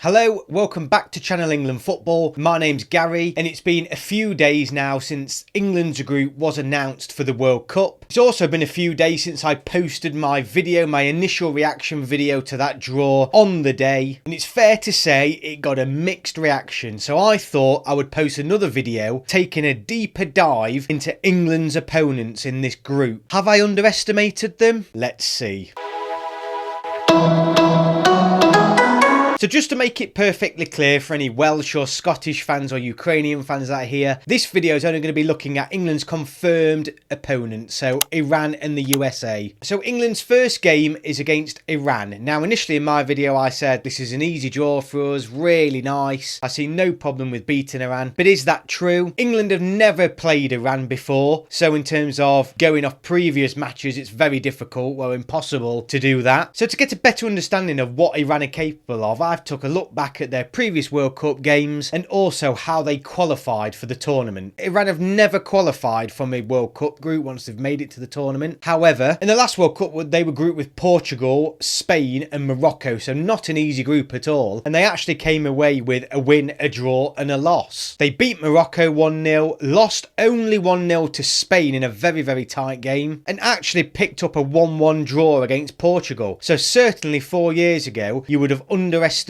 Hello, welcome back to Channel England Football. My name's Gary and it's been a few days now since England's group was announced for the World Cup. It's also been a few days since I posted my video, my initial reaction video to that draw on the day, and it's fair to say it got a mixed reaction, so I thought I would post another video taking a deeper dive into England's opponents in this group. Have I underestimated them? Let's see. So just to make it perfectly clear for any Welsh or Scottish fans or Ukrainian fans that are here, this video is only going to be looking at England's confirmed opponents, so Iran and the USA. So England's first game is against Iran. Now initially in my video I said this is an easy draw for us, really nice. I see no problem with beating Iran, but is that true? England have never played Iran before, so in terms of going off previous matches it's very difficult, well impossible to do that. So to get a better understanding of what Iran are capable of, I've took a look back at their previous World Cup games and also how they qualified for the tournament. Iran have never qualified from a World Cup group once they've made it to the tournament. However, in the last World Cup they were grouped with Portugal, Spain and Morocco, so not an easy group at all, and they actually came away with a win, a draw and a loss. They beat Morocco 1-0, lost only 1-0 to Spain in a very tight game, and actually picked up a 1-1 draw against Portugal. So certainly 4 years ago you would have underestimated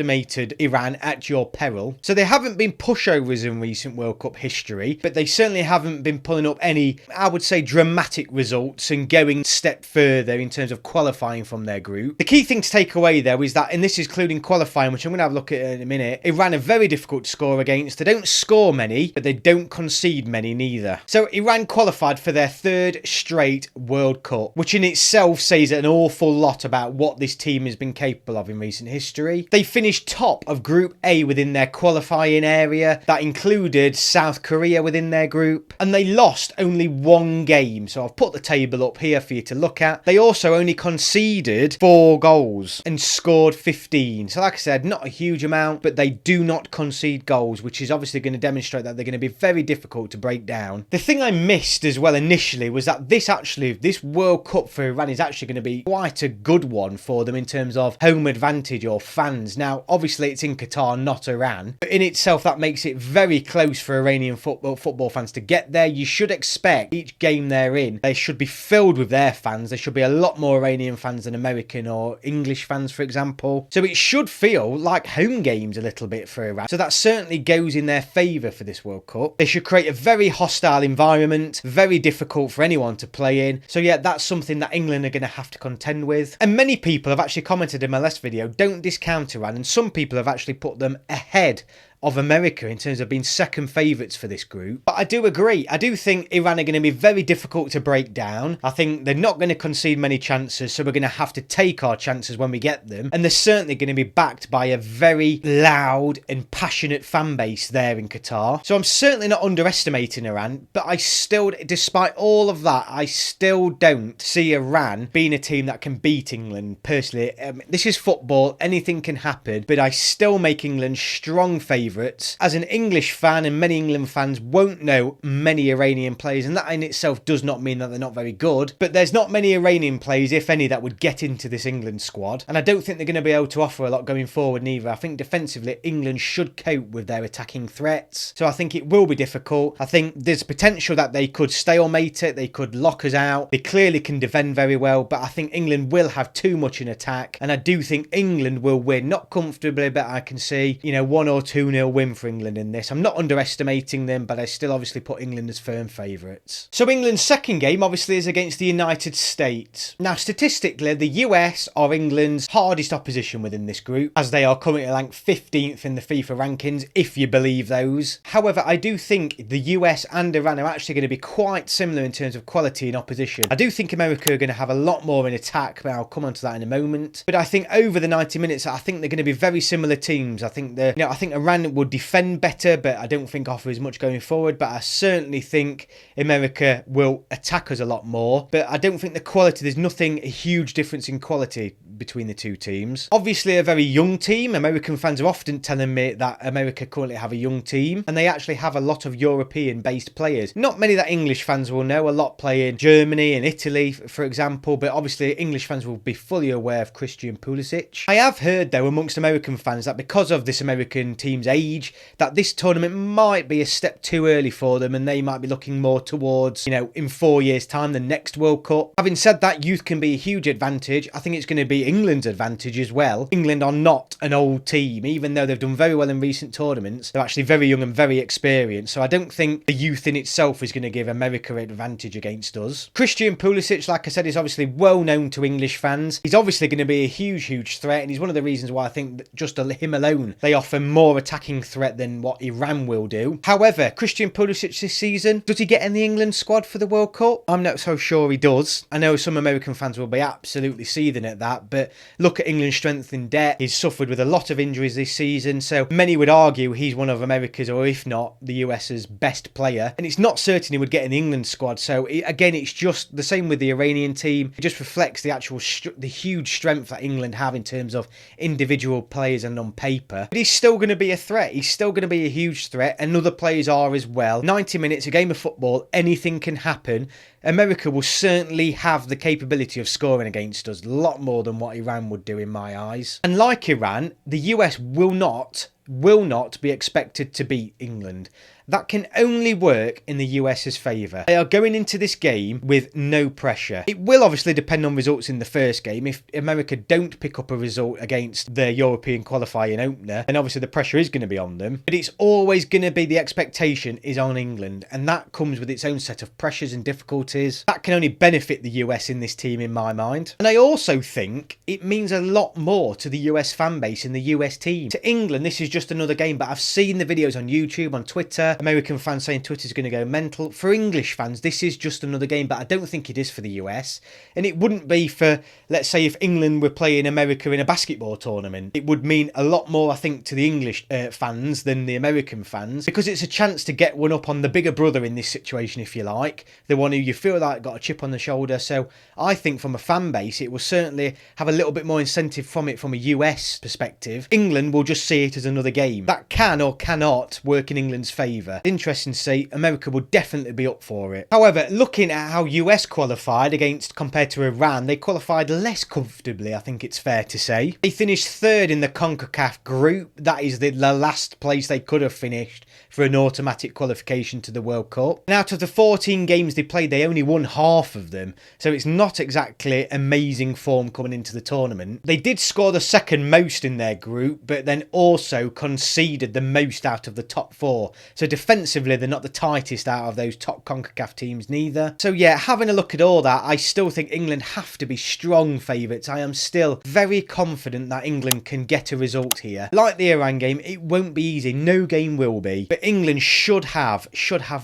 Iran at your peril. So they haven't been pushovers in recent World Cup history, but they certainly haven't been pulling up any, I would say, dramatic results and going a step further in terms of qualifying from their group. The key thing to take away though is that, and this is including qualifying, which I'm going to have a look at in a minute, Iran are very difficult to score against. They don't score many, but they don't concede many neither. So Iran qualified for their third straight World Cup, which in itself says an awful lot about what this team has been capable of in recent history. They finished top of Group A within their qualifying area. That included South Korea within their group, and they lost only one game. So I've put the table up here for you to look at. They also only conceded 4 goals and scored 15. So like I said, not a huge amount, but they do not concede goals, which is obviously going to demonstrate that they're going to be very difficult to break down. The thing I missed as well initially was that this World Cup for Iran is actually going to be quite a good one for them in terms of home advantage or fans. Now obviously it's in Qatar, not Iran, but in itself that makes it very close for Iranian football fans to get there. You should expect each game they're in, they should be filled with their fans. There should be a lot more Iranian fans than American or English fans, for example. So it should feel like home games a little bit for Iran. So that certainly goes in their favour for this World Cup. They should create a very hostile environment, very difficult for anyone to play in. So yeah, that's something that England are going to have to contend with. And many people have actually commented in my last video, don't discount Iran, and some people have actually put them ahead of America in terms of being second favourites for this group. But I do agree. I do think Iran are going to be very difficult to break down. I think they're not going to concede many chances, so we're going to have to take our chances when we get them. And they're certainly going to be backed by a very loud and passionate fan base there in Qatar. So I'm certainly not underestimating Iran, but I still, despite all of that, I still don't see Iran being a team that can beat England. Personally, this is football, anything can happen, but I still make England strong favourites. As an English fan, and many England fans won't know many Iranian players, and that in itself does not mean that they're not very good, but there's not many Iranian players, if any, that would get into this England squad, and I don't think they're going to be able to offer a lot going forward neither. I think defensively England should cope with their attacking threats, so I think it will be difficult. I think there's potential that they could stalemate it, they could lock us out, they clearly can defend very well, but I think England will have too much in attack, and I do think England will win, not comfortably, but I can see, 1 or 2-0 win for England in this. I'm not underestimating them, but I still obviously put England as firm favourites. So England's second game obviously is against the United States. Now statistically the US are England's hardest opposition within this group, as they are currently ranked 15th in the FIFA rankings, if you believe those. However, I do think the US and Iran are actually going to be quite similar in terms of quality and opposition. I do think America are going to have a lot more in attack, but I'll come on to that in a moment. But I think over the 90 minutes, I think they're going to be very similar teams. I think I think Iran will defend better, but I don't think offer as much going forward. But I certainly think America will attack us a lot more. But I don't think the quality, there's nothing, a huge difference in quality between the two teams. Obviously a very young team. American fans are often telling me that America currently have a young team, and they actually have a lot of European based players. Not many that English fans will know. A lot play in Germany and Italy, for example, but obviously English fans will be fully aware of Christian Pulisic. I have heard though amongst American fans that because of this American team's age, that this tournament might be a step too early for them, and they might be looking more towards, you know, in 4 years time, the next World Cup. Having said that, youth can be a huge advantage. I think it's going to be England's advantage as well. England are not an old team, even though they've done very well in recent tournaments. They're actually very young and very experienced, so I don't think the youth in itself is going to give America an advantage against us. Christian Pulisic, like I said, is obviously well known to English fans. He's obviously going to be a huge threat, and he's one of the reasons why I think that just him alone, they offer more attacking threat than what Iran will do. However, Christian Pulisic this season, does he get in the England squad for the World Cup? I'm not so sure he does. I know some American fans will be absolutely seething at that, but look at England's strength in depth. He's suffered with a lot of injuries this season, so many would argue he's one of America's, or if not, the US's best player, and it's not certain he would get in the England squad. So again, it's just the same with the Iranian team. It just reflects the actual the huge strength that England have in terms of individual players and on paper. But he's still going to be a threat. He's still going to be a huge threat, and other players are as well. 90 minutes, a game of football, anything can happen. America will certainly have the capability of scoring against us, a lot more than what Iran would do in my eyes. And like Iran, the US will not be expected to beat England. That can only work in the US's favour. They are going into this game with no pressure. It will obviously depend on results in the first game. If America don't pick up a result against their European qualifying opener, then obviously the pressure is going to be on them. But it's always going to be, the expectation is on England, and that comes with its own set of pressures and difficulties. That can only benefit the US in this team in my mind. And I also think it means a lot more to the US fan base and the US team. To England, this is just another game, but I've seen the videos on YouTube, on Twitter, American fans saying Twitter's going to go mental. For English fans, this is just another game, but I don't think it is for the US. And it wouldn't be for, let's say, if England were playing America in a basketball tournament. It would mean a lot more, I think, to the English fans than the American fans, because it's a chance to get one up on the bigger brother in this situation, if you like. The one who you feel like got a chip on the shoulder. So I think from a fan base, it will certainly have a little bit more incentive from it from a US perspective. England will just see it as another game. That can or cannot work in England's favour. Interesting to see. America will definitely be up for it. However, looking at how US qualified compared to Iran, they qualified less comfortably, I think it's fair to say. They finished third in the CONCACAF group. That is the last place they could have finished for an automatic qualification to the World Cup. And out of the 14 games they played, they only won half of them. So it's not exactly amazing form coming into the tournament. They did score the second most in their group, but then also conceded the most out of the top four. So defensively, they're not the tightest out of those top CONCACAF teams neither. So yeah, having a look at all that, I still think England have to be strong favourites. I am still very confident that England can get a result here. Like the Iran game, it won't be easy. No game will be. But England should have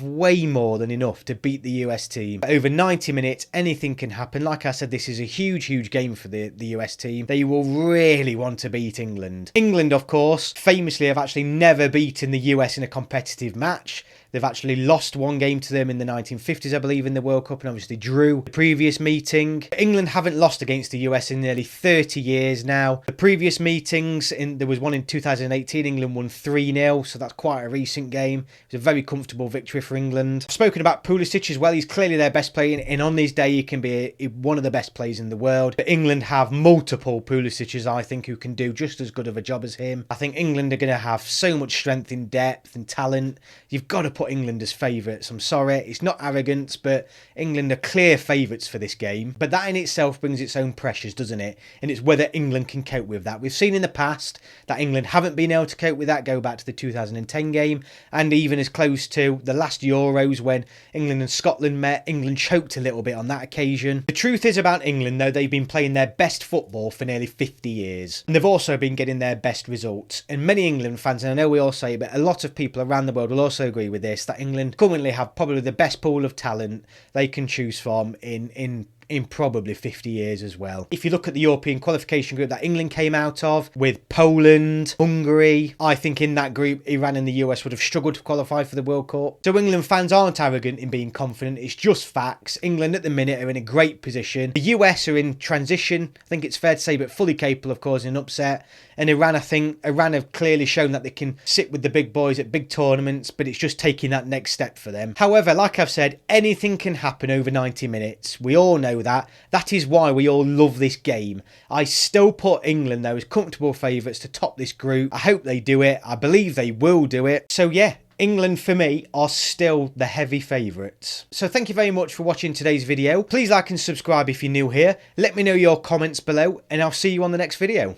way more than enough to beat the US team. But over 90 minutes, anything can happen. Like I said, this is a huge game for the US team. They will really want to beat England. England, of course, famously have actually never beaten the US in a competitive match. They've actually lost one game to them in the 1950s, I believe, in the World Cup, and obviously drew the previous meeting. England haven't lost against the US in nearly 30 years now. The previous meetings, there was one in 2018, England won 3-0, so that's quite a recent game. It was a very comfortable victory for England. I've spoken about Pulisic as well. He's clearly their best player, and on his day, he can be one of the best players in the world. But England have multiple Pulisic's, I think, who can do just as good of a job as him. I think England are going to have so much strength in depth and talent. You've got to put England as favourites. I'm sorry, it's not arrogance, but England are clear favourites for this game. But that in itself brings its own pressures, doesn't it? And it's whether England can cope with that. We've seen in the past that England haven't been able to cope with that. Go back to the 2010 game, and even as close to the last Euros when England and Scotland met. England choked a little bit on that occasion. The truth is about England, though, they've been playing their best football for nearly 50 years. And they've also been getting their best results. And many England fans, and I know we all say it, but a lot of people around the world will also agree with this, that England currently have probably the best pool of talent they can choose from in in probably 50 years as well. If you look at the European qualification group that England came out of, with Poland, Hungary, I think in that group, Iran and the US would have struggled to qualify for the World Cup. So England fans aren't arrogant in being confident, it's just facts. England at the minute are in a great position. The US are in transition, I think it's fair to say, but fully capable of causing an upset. And Iran, I think, Iran have clearly shown that they can sit with the big boys at big tournaments, but it's just taking that next step for them. However, like I've said, anything can happen over 90 minutes. We all know that. That is why we all love this game. I still put England, though, as comfortable favourites to top this group. I hope they do it. I believe they will do it. So yeah, England for me are still the heavy favourites. So thank you very much for watching today's video. Please like and subscribe if you're new here. Let me know your comments below and I'll see you on the next video.